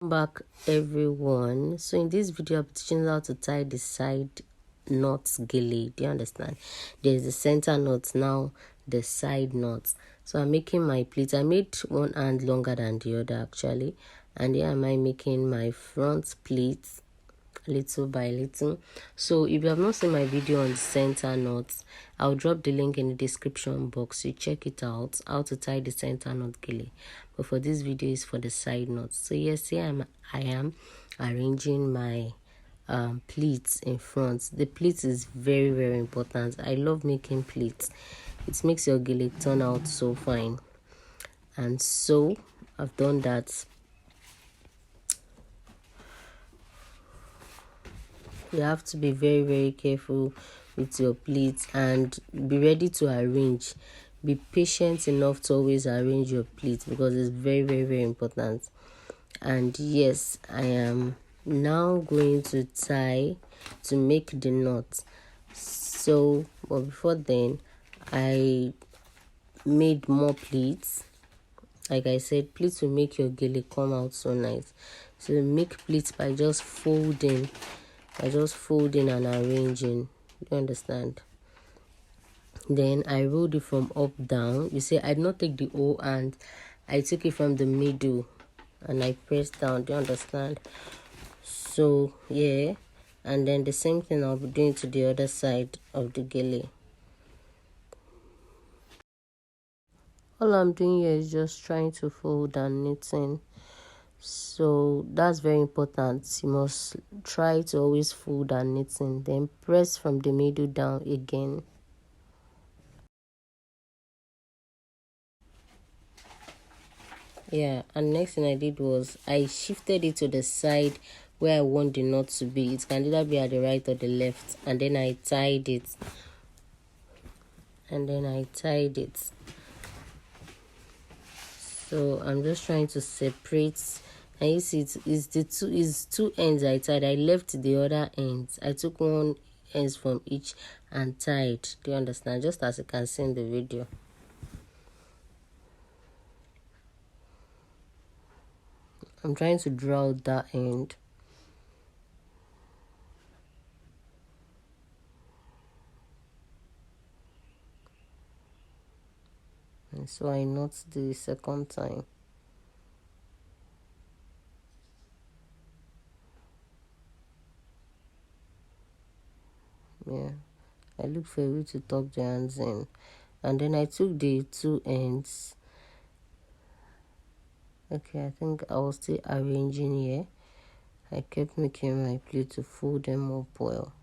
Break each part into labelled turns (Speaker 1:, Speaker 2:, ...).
Speaker 1: Back everyone. So in this video I'll be teaching you how to tie the side knots gele. Do you understand? There's the center knot, now the side knots. So I'm making my pleats. I made one hand longer than the other actually, and here am I making my front pleats little by little. So if you have not seen my video on the center knots, I'll drop the link in the description box. You check it out, how to tie the center knot gele. But for this video is for the side knots. So yes, here I am arranging my pleats in front. The pleats is very important. I love making pleats. It makes your gele turn out so fine. And so I've done that. You have to be very careful with your pleats and be ready to arrange. Be patient enough to always arrange your pleats because it's very important. And yes, I am now going to tie to make the knot. So but before then, I made more pleats. Like I said, pleats will make your gele come out so nice. So make pleats by just folding and arranging. You understand? Then I rolled it from up down. You see, I did not take the whole hand. I took it from the middle and I pressed down. Do you understand? So yeah, and then the same thing I'll be doing to the other side of the gele. All I'm doing here is just trying to fold and knitting. So that's very important. You must try to always fold and knitting, then press from the middle down again. Yeah, and next thing I did was I shifted it to the side where I want the knot to be. It can either be at the right or the left, and then I tied it. So I'm just trying to separate, and you see it's two ends I tied. I left the other ends. I took one ends from each and tied. Do you understand? Just as you can see in the video. I'm trying to draw out that end. And so I knot the second time. Yeah, I look for a way to tuck the hands in, and then I took the two ends. Okay, I think I was still arranging here. I kept making my pleat to fold them up well.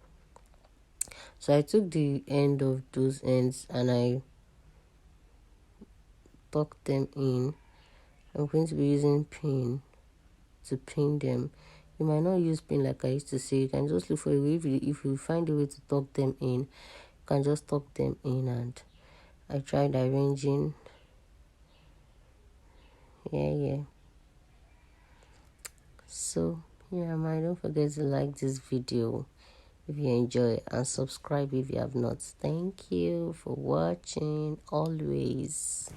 Speaker 1: So I took the end of those ends and I tucked them in. I'm going to be using pin to pin them. You might not use pin like I used to say. You can just look for a way. If you find a way to tuck them in, you can just tuck them in. And I tried arranging. Yeah. So yeah, don't forget to like this video if you enjoy, and subscribe if you have not. Thank you for watching always.